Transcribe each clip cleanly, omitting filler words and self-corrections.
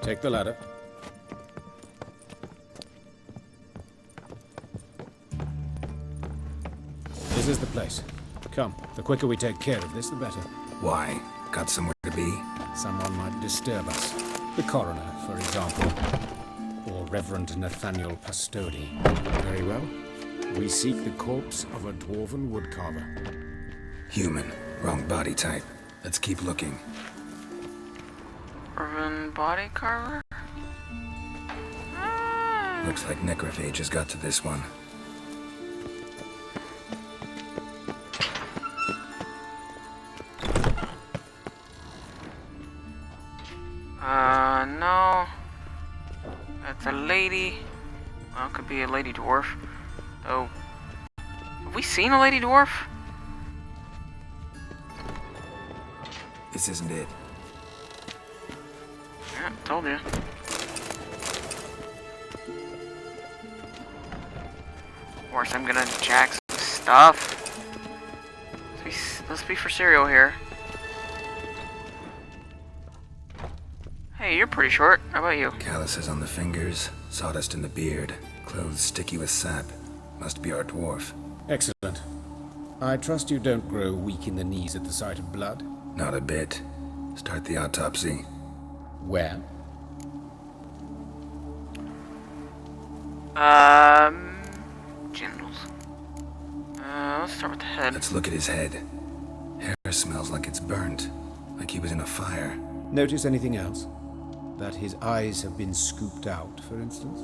Take the ladder. This is the place. Come, the quicker we take care of this, the better. Why? Got somewhere to be? Someone might disturb us. The coroner, for example. Or Reverend Nathaniel Pastodi. Very well. We seek the corpse of a dwarven woodcarver. Human. Wrong body type. Let's keep looking. Urban body carver? Looks like necrophages got to this one. No. That's a lady. Well, it could be a lady dwarf. Oh. Have we seen a lady dwarf? This isn't it. Yeah, told you. Of course, I'm gonna jack some stuff. Let's be for cereal here. Hey, you're pretty short. How about you? Calluses on the fingers, sawdust in the beard, clothes sticky with sap. Must be our dwarf. Excellent. I trust you don't grow weak in the knees at the sight of blood. Not a bit. Start the autopsy. Where? Genitals. Let's start with the head. Let's look at his head. Hair smells like it's burnt, like he was in a fire. Notice anything else? That his eyes have been scooped out, for instance?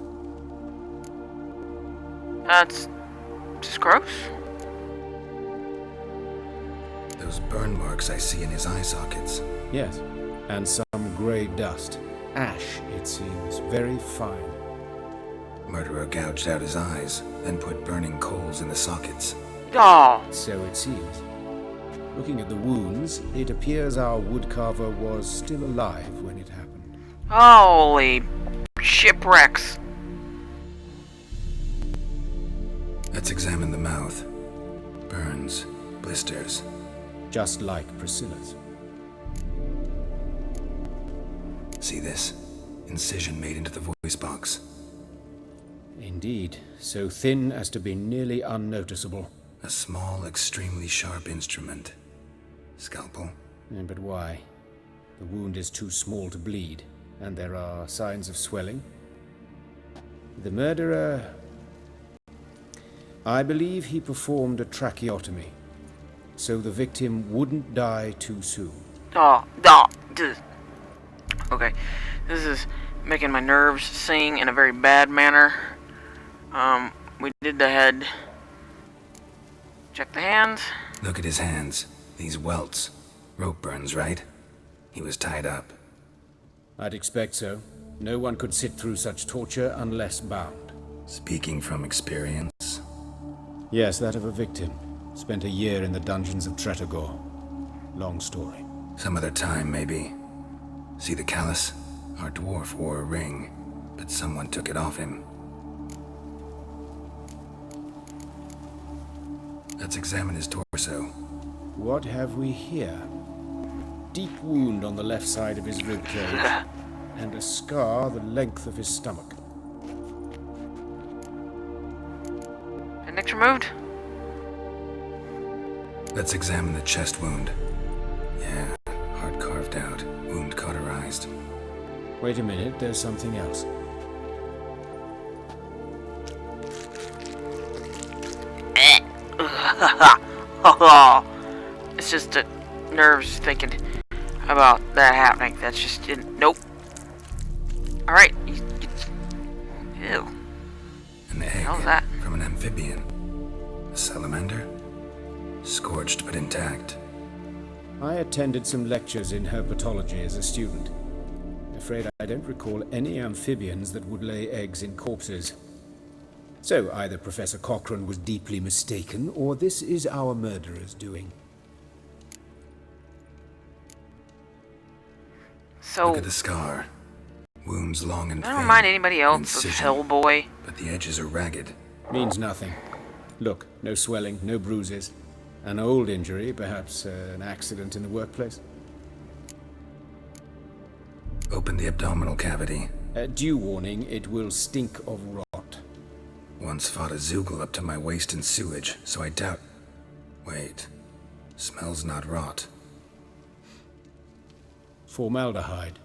That's just gross. Those burn marks I see in his eye sockets. Yes. And some grey dust. Ash, it seems. Very fine. Murderer gouged out his eyes, then put burning coals in the sockets. Oh. So it seems. Looking at the wounds, it appears our woodcarver was still alive when it happened. Holy shipwrecks. Let's examine the mouth. Burns, blisters. Just like Priscilla's. See this? Incision made into the voice box. Indeed, so thin as to be nearly unnoticeable. A small, extremely sharp instrument. Scalpel. But why? The wound is too small to bleed, and there are signs of swelling. The murderer... I believe he performed a tracheotomy, so the victim wouldn't die too soon. Okay, this is making my nerves sing in a very bad manner. We did the head. Check the hands. Look at his hands. These welts. Rope burns, right? He was tied up. I'd expect so. No one could sit through such torture unless bound. Speaking from experience. Yes, that of a victim. Spent a year in the dungeons of Tretogor. Long story. Some other time, maybe. See the callus? Our dwarf wore a ring, but someone took it off him. Let's examine his torso. What have we here? Deep wound on the left side of his ribcage, and a scar the length of his stomach. Appendix removed? Let's examine the chest wound. Yeah, heart carved out, wound cauterized. Wait a minute, there's something else. It's just the nerves thinking about that happening. That's just nope. All right. Ew. An egg hell's that? from an amphibian. A salamander? Scorched but intact. I attended some lectures in herpetology as a student. Afraid I don't recall any amphibians that would lay eggs in corpses. So either Professor Cochrane was deeply mistaken, or this is our murderer's doing. So Look at the scar. Wounds long and I thin. don't remind anybody else of Incision, Hellboy. but the edges are ragged. Means nothing. Look, no swelling, no bruises. An old injury, perhaps an accident in the workplace. Open the abdominal cavity. Due warning, it will stink of rot. Once fought a Zoogle up to my waist in sewage, so I doubt... Wait. Smells not rot. Formaldehyde.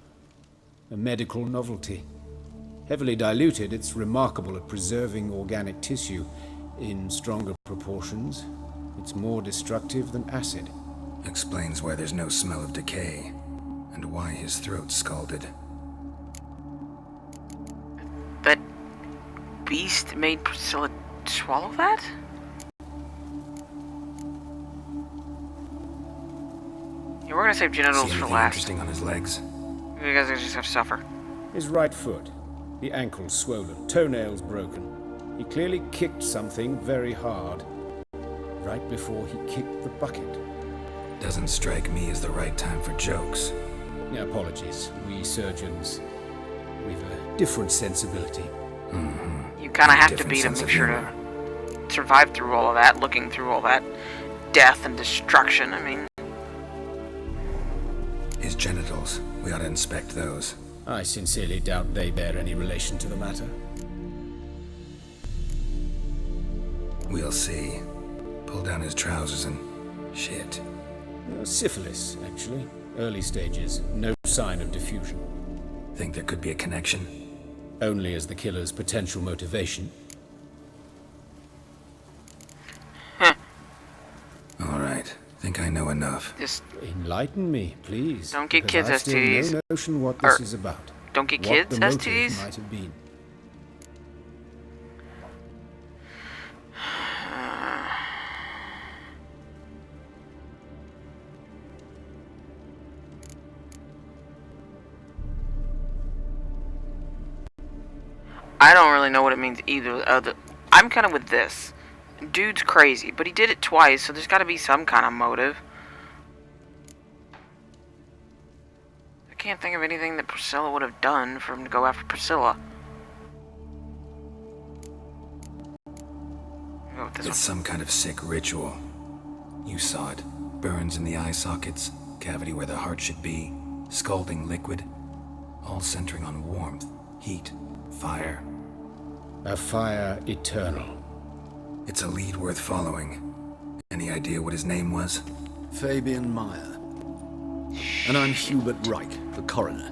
A medical novelty. Heavily diluted, it's remarkable at preserving organic tissue. In stronger proportions, it's more destructive than acid. Explains why there's no smell of decay, and why his throat's scalded. That beast made Priscilla swallow that? Yeah, we're gonna save genitals See for anything last. interesting on his legs? You guys just have to suffer. His right foot. The ankle's swollen, toenails broken. He clearly kicked something very hard. Right before he kicked the bucket. Doesn't strike me as the right time for jokes. Apologies. We surgeons, we've a different sensibility. You kind of have to Different be to sense make of sure humor. to survive through all of that, looking through all that death and destruction. I mean, His genitals. We ought to inspect those. I sincerely doubt they bear any relation to the matter. We'll see. Pull down his trousers and... shit. Syphilis, actually. Early stages. No sign of diffusion. Think there could be a connection? Only as the killer's potential motivation. Alright. Think I know enough. just Enlighten me, please. Don't get because kids I've still STDs. no notion what this Or is about. don't get What kids the motive STDs. might have been. I don't really know what it means either. I'm kind of with this. Dude's crazy, but he did it twice, so there's got to be some kind of motive. I can't think of anything that Priscilla would have done for him to go after Priscilla. Go with this It's some kind of sick ritual. You saw it. Burns in the eye sockets, cavity where the heart should be, scalding liquid. All centering on warmth, heat, fire. A fire eternal. It's a lead worth following. Any idea what his name was? Fabian Meyer. And I'm Hubert Reich, the coroner.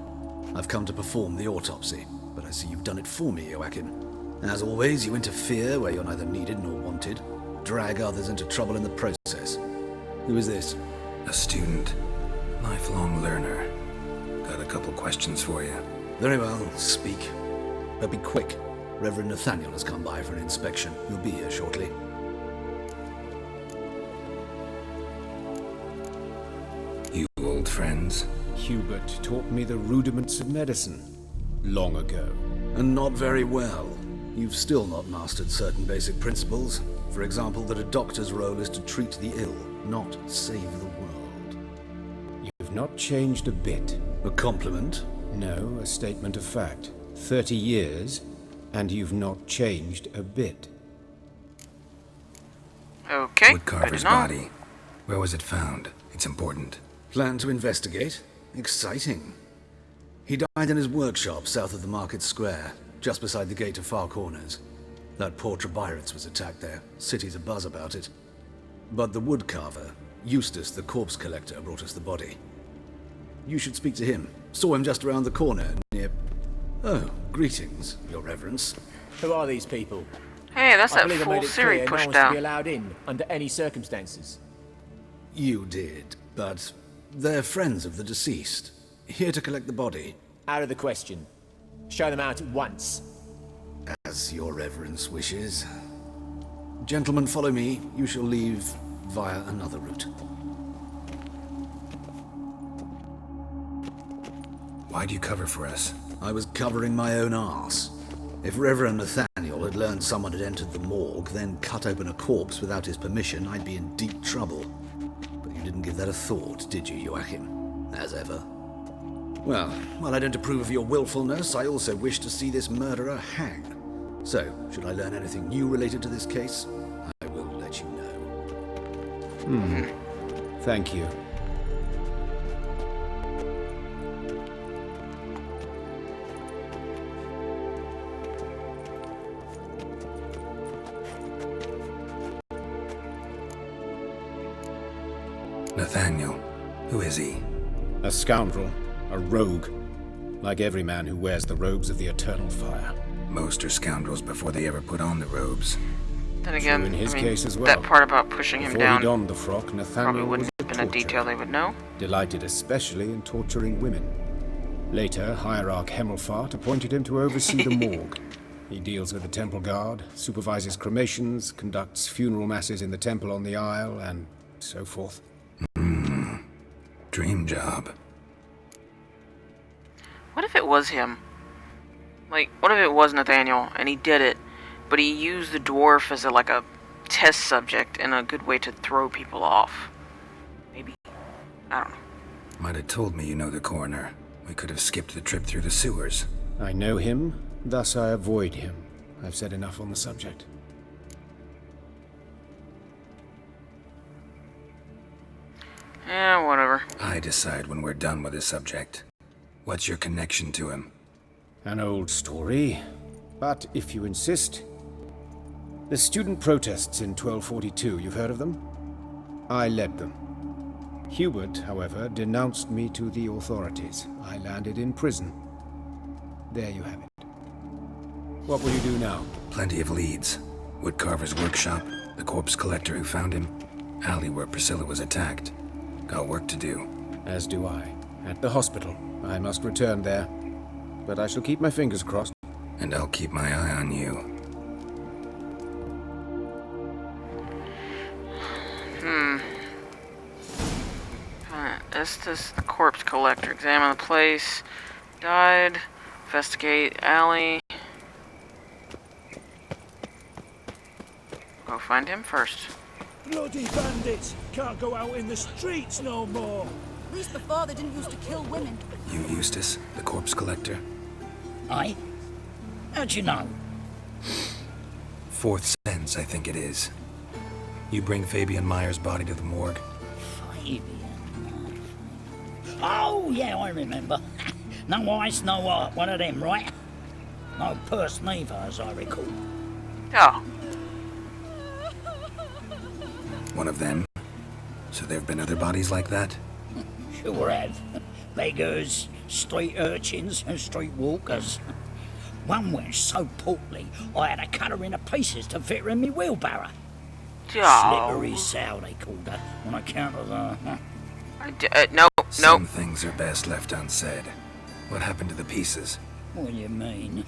I've come to perform the autopsy, but I see you've done it for me, Joachim. As always, you interfere where you're neither needed nor wanted, drag others into trouble in the process. Who is this? A student. Lifelong learner. Got a couple questions for you. Very well, speak. But be quick. Reverend Nathaniel has come by for an inspection. He'll be here shortly. You old friends? Hubert taught me the rudiments of medicine. Long ago. And not very well. You've still not mastered certain basic principles. For example, that a doctor's role is to treat the ill, not save the world. You've not changed a bit. A compliment? No, a statement of fact. 30 years, and you've not changed a bit. Okay. Woodcarver's body. Where was it found? It's important. Plan to investigate? Exciting. He died in his workshop south of the market square, just beside the gate of Far Corners. That poor Trebirates was attacked there. City's abuzz about it. But the woodcarver, Eustace the corpse collector, brought us the body. You should speak to him. Saw him just around the corner near... Oh, greetings, Your Reverence. Who are these people? Hey, that's I that believe I fool made it Siri clear no pushed one's to be out. allowed in under any circumstances. You did, but they're friends of the deceased. Here to collect the body. Out of the question. Show them out at once. As Your Reverence wishes. Gentlemen, follow me. You shall leave via another route. Why'd you cover for us? I was covering my own arse. If Reverend Nathaniel had learned someone had entered the morgue, then cut open a corpse without his permission, I'd be in deep trouble. But you didn't give that a thought, did you, Joachim? As ever. Well, while I don't approve of your willfulness, I also wish to see this murderer hang. So, should I learn anything new related to this case, I will let you know. Thank you. Nathaniel. Who is he? A scoundrel, a rogue, like every man who wears the robes of the eternal fire. Most are scoundrels before they ever put on the robes. Then again, in his I mean, case as well. that part about pushing him Before he down donned the frock, probably Nathaniel was wouldn't a have been a torturer, detail they would know. delighted especially in torturing women. Later, Hierarch Hemmelfart appointed him to oversee the morgue. He deals with the temple guard, supervises cremations, conducts funeral masses in the temple on the Isle, and so forth. Dream job. What if it was him? Like, what if it was Nathaniel and he did it, but he used the dwarf as a test subject and a good way to throw people off? Maybe. I don't know. Might have told me you know the coroner. We could have skipped the trip through the sewers. I know him, thus I avoid him. I've said enough on the subject. Yeah, whatever. I decide when we're done with the subject. What's your connection to him? An old story, but if you insist. The student protests in 1242, you've heard of them? I led them. Hubert, however, denounced me to the authorities. I landed in prison. There you have it. What will you do now? Plenty of leads. Woodcarver's workshop, the corpse collector who found him, alley where Priscilla was attacked. Got work to do. As do I. At the hospital. I must return there. But I shall keep my fingers crossed. And I'll keep my eye on you. Estes, the corpse collector. Examine the place. Died. Investigate alley. Go find him first. Bloody bandits! Can't go out in the streets no more! At least before they didn't used to kill women. You Eustace, the corpse collector? Aye? How'd you know? Fourth sense, I think it is. You bring Fabian Meyer's body to the morgue? Fabian. Oh, yeah, I remember. No eyes, no heart, one of them, right? No purse neither, as I recall. Oh. One of them? So there have been other bodies like that? Sure have. Beggars, street urchins, and street walkers. One went so portly, I had to cut her into pieces to fit her in me wheelbarrow. Slippery sow, they called her, on account of the... No. Some things are best left unsaid. What happened to the pieces? What do you mean?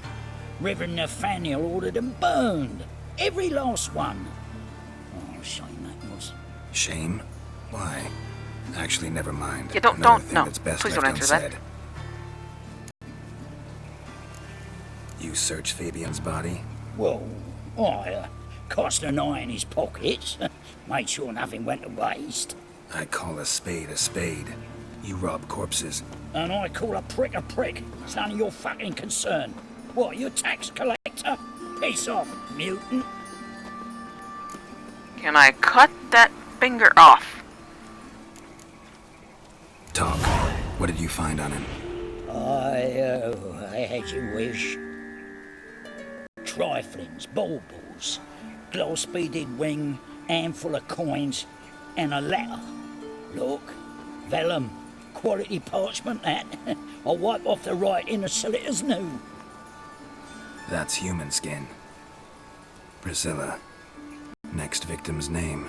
Reverend Nathaniel ordered them burned. Every last one. Oh, shame that was. Shame? Why? Actually, never mind. Yeah, don't, no. That's best Please left don't answer unsaid. that. You searched Fabian's body? Well, I cast an eye in his pockets. Made sure nothing went to waste. I call a spade a spade. You rob corpses. And I call a prick a prick. It's none of your fucking concern. What, you tax collector? Piss off, mutant. Can I cut that finger off? Talk. What did you find on him? I had you wish. Triflings, baubles, glass-beaded ring, handful of coins, and a letter. Look, vellum, quality parchment that. I'll wipe off the writing and sell it as new. That's human skin. Priscilla. Next victim's name.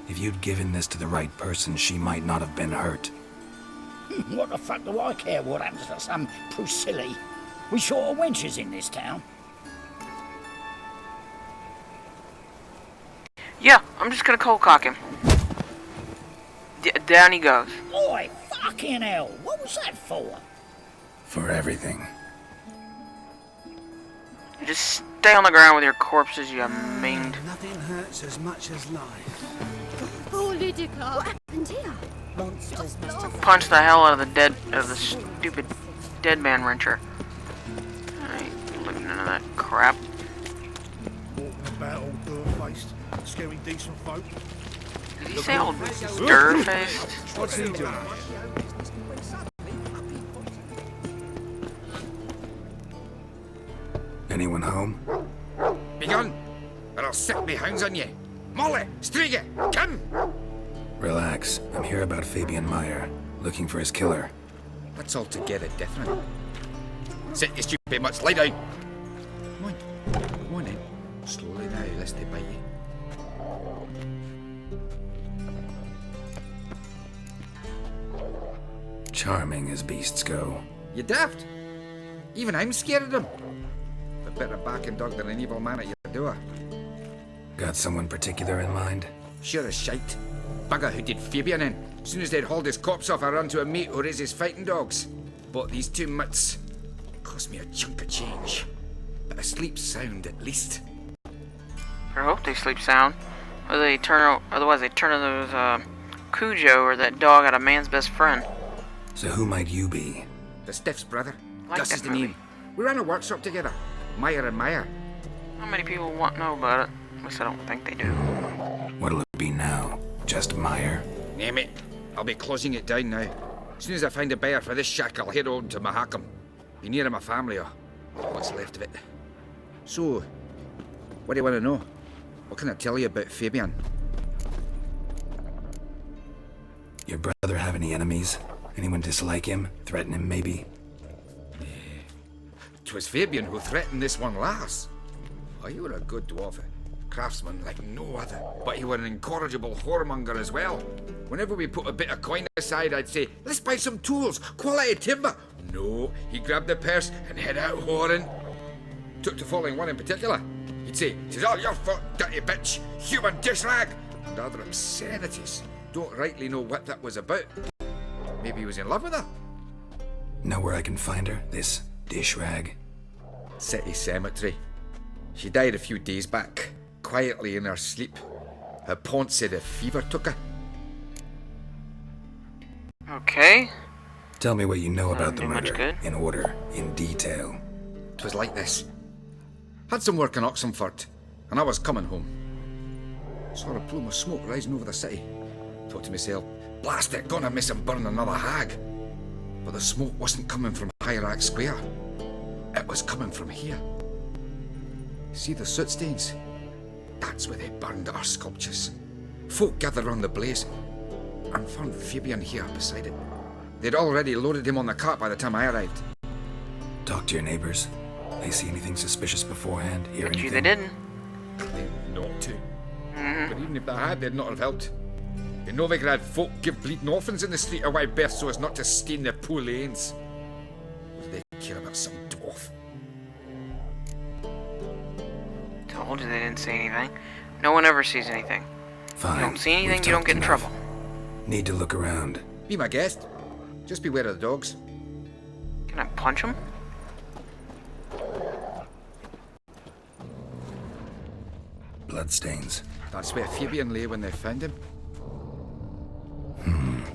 If you'd given this to the right person, she might not have been hurt. What the fuck do I care what happens to some Priscilla? We short of wenches in this town. Yeah, I'm just gonna cold cock him. Down he goes. Oi, fucking hell, what was that for? For everything. You just stay on the ground with your corpses, you minged. Nothing hurts as much as life. Oh, Lydica. What happened here? Monsters must have... Punch the hell out of the stupid dead man wrencher. I ain't looking into that crap. Walking about all dirt-faced, scaring decent folk. Did he say old dirt-faced? What's he doing? Anyone home? Be gone, or I'll set me hounds on you. Molly, Striga, come! Relax. I'm here about Fabian Meyer, looking for his killer. That's altogether different. Sit, you stupid mutts, lie down! Come on then. Slowly now, lest they bite you. Charming as beasts go. You daft? Even I'm scared of them. A better backing dog than an evil man at your door. Got someone particular in mind? Sure as shite. Bugger who did Fabian in. As soon as they'd hauled his corpse off, I ran to a mate who raises fighting dogs. Bought these 2 mutts. Cost me a chunk of change. But I sleep sound at least. I hope they sleep sound. Otherwise they turn into those, Cujo or that dog out of Man's Best Friend. So who might you be? The Stiff's brother. Like Gus that is the movie. name. We ran a workshop together. Meyer and Meyer. Not many people want to know about it. At least I don't think they do. What'll it be now? Just Meyer? Name it. I'll be closing it down now. As soon as I find a buyer for this shack, I'll head on to Mahakam. Be near my family or what's left of it. So, what do you want to know? What can I tell you about Fabian? Your brother have any enemies? Anyone dislike him? Threaten him, maybe? 'Twas Fabian who threatened this one last. Oh, you were a good dwarf. Craftsman like no other. But you were an incorrigible whoremonger as well. Whenever we put a bit of coin aside, I'd say, let's buy some tools, quality timber. No, he grabbed the purse and head out whoring. Took to following one in particular. He'd say, "'Tis all your fault, dirty bitch, human dish rag," and other obscenities. Don't rightly know what that was about. Maybe he was in love with her. Know where I can find her? This dish rag? City cemetery. She died a few days back, quietly in her sleep. Her pont said a fever took her. Okay. Tell me what you know about the do much murder. good. In order, in detail. 'Twas like this. Had some work in Oxenford, and I was coming home. Saw a plume of smoke rising over the city. Thought to myself, blast it, gonna miss and burn another hag. But the smoke wasn't coming from Hierarch Square. It was coming from here. See the soot stains? That's where they burned our sculptures. Folk gathered round the blaze and found Fabian here beside it. They'd already loaded him on the cart by the time I arrived. Talk to your neighbors. They see anything suspicious beforehand? Hear Bet you anything? they didn't. They not to. But even if they had, they'd not have helped. In Novigrad, folk give bleeding orphans in the street a wide berth so as not to stain their poor lanes. What do they care about some dwarf? Told you they didn't see anything. No one ever sees anything. Fine. You don't see anything, We've you don't talked get in enough. trouble. Need to look around. Be my guest. Just beware of the dogs. Can I punch him? Bloodstains. That's where Fabian lay when they found him.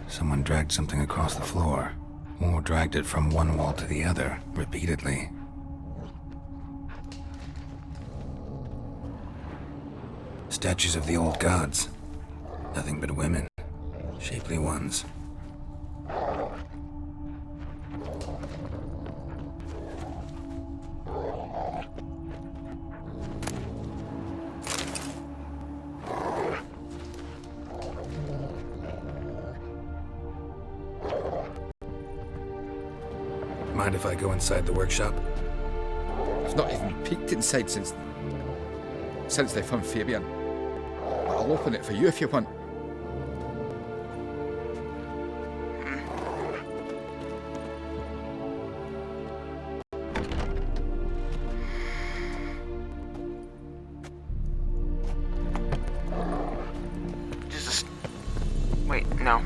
Someone dragged something across the floor. Or dragged it from one wall to the other, repeatedly. Statues of the old gods. Nothing but women. Shapely ones. Mind if I go inside the workshop? I've not even peeked inside since they found Fabian. But I'll open it for you if you want. Wait, no.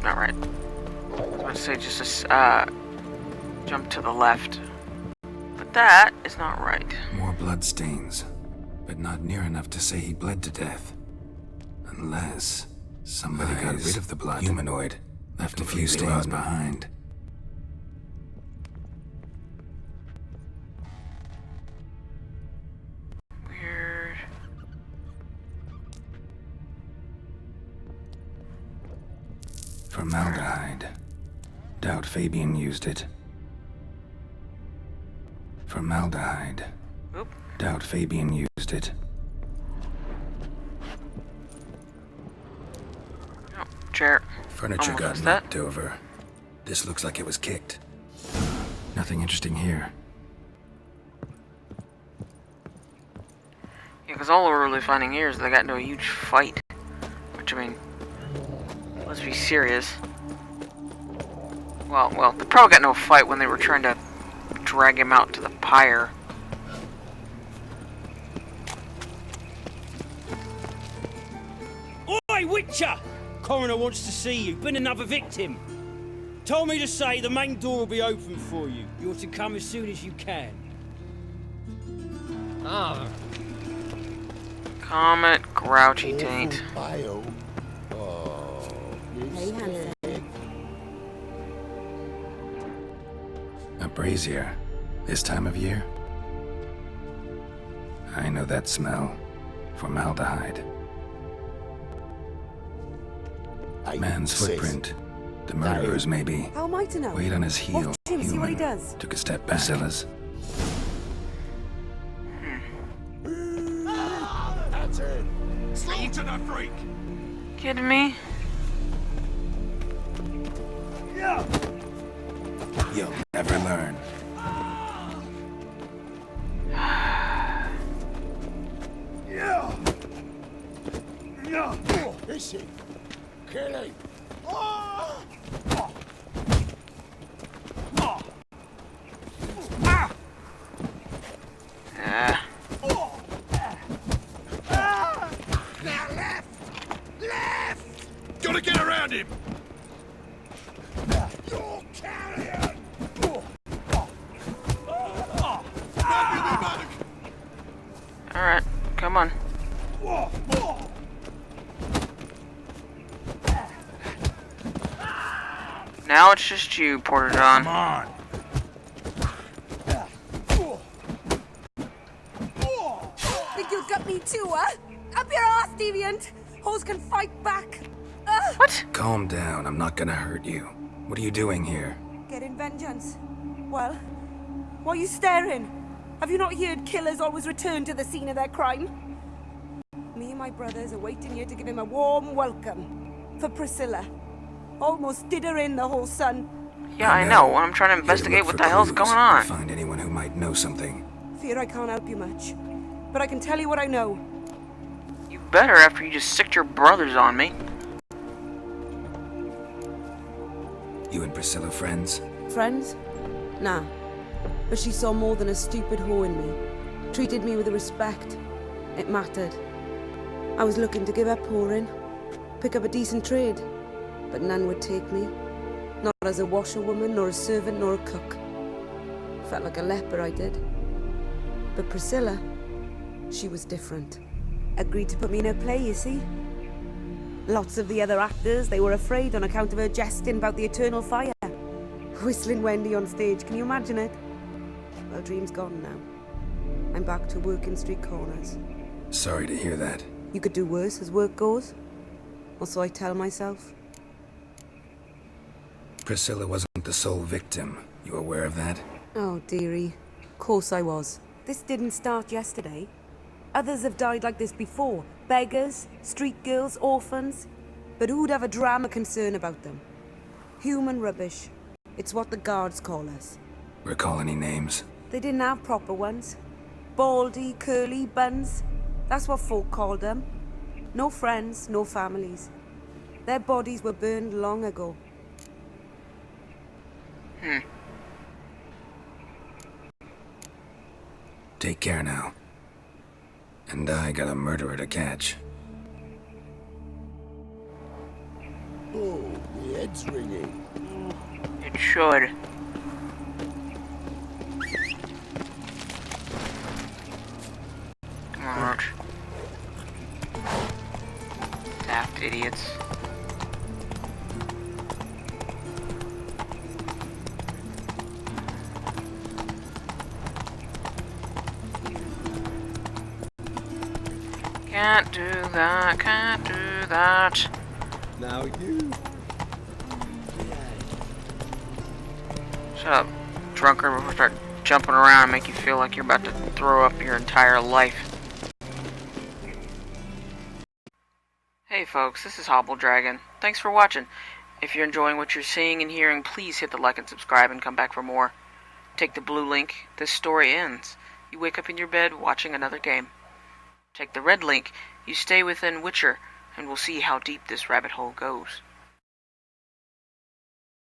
Not right. I was about to say jump to the left. But that is not right. More bloodstains. But not near enough to say he bled to death. Unless somebody got rid of the blood. Humanoid. Left a few stains behind. Weird. Formaldehyde. Doubt Fabian used it. Formaldehyde. Oop. Doubt Fabian used it. No, Chair. Furniture Almost got missed that. knocked over. This looks like it was kicked. Nothing interesting here. Yeah, because all we're really finding here is they got into a huge fight. Which, I mean, let's be serious. Well, they probably got into a fight when they were trying to drag him out to the pyre. Oi, Witcher! Coroner wants to see you. Been another victim. Told me to say the main door will be open for you. You're to come as soon as you can. Ah, Comet, grouchy taint. Bio. Oh, Hey, handsome. A brazier. This time of year? I know that smell. Formaldehyde. Man's footprint. The murderer's maybe. How am I to know? Weight on his heel. Watch him, see what he Human. does. Took a step back. Priscilla's. That's it. Slaughter the freak. Kidding me? You'll never learn. Is he? Kill him. Ah. Now left. Gotta get around him. You're carrion. Alright, come on. Now it's just you, Porter John. Come on. Think you got me too, huh? Up your ass, deviant! Hoes can fight back. What? Calm down. I'm not gonna hurt you. What are you doing here? Getting vengeance. Well, why are you staring? Have you not heard killers always return to the scene of their crime? Me and my brothers are waiting here to give him a warm welcome. For Priscilla. Almost did her in, the whole son. Yeah, I know. I'm trying to investigate Look what for the hell's clues. going on. Find anyone who might know something. Fear I can't help you much. But I can tell you what I know. You better after you just sicked your brothers on me. You and Priscilla friends? Friends? Nah. But she saw more than a stupid whore in me. Treated me with respect. It mattered. I was looking to give up whoring. Pick up a decent trade. But none would take me. Not as a washerwoman, nor a servant, nor a cook. Felt like a leper, I did. But Priscilla, she was different. Agreed to put me in her play, you see. Lots of the other actors, they were afraid on account of her jesting about the eternal fire. Whistling Wendy on stage, can you imagine it? Well, dream's gone now. I'm back to working street corners. Sorry to hear that. You could do worse as work goes. Or so I tell myself. Priscilla wasn't the sole victim. You aware of that? Oh, dearie. Course I was. This didn't start yesterday. Others have died like this before. Beggars, street girls, orphans. But who'd have a drama concern about them? Human rubbish. It's what the guards call us. Recall any names? They didn't have proper ones. Baldy, curly, buns. That's what folk called them. No friends, no families. Their bodies were burned long ago. Take care now. And I got a murderer to catch. Oh, the head's ringing. It should. Come on, Roach. Daft idiots. Can't do that, can't do that. Now you. Shut up, drunkard, before I start jumping around and make you feel like you're about to throw up your entire life. Hey, Hey folks, this is Hobble Dragon. Thanks for watching. If you're enjoying what you're seeing and hearing, please hit the like and subscribe and come back for more. Take the blue link. This story ends. You wake up in your bed watching another game. Take the red link. You stay within Witcher, and we'll see how deep this rabbit hole goes.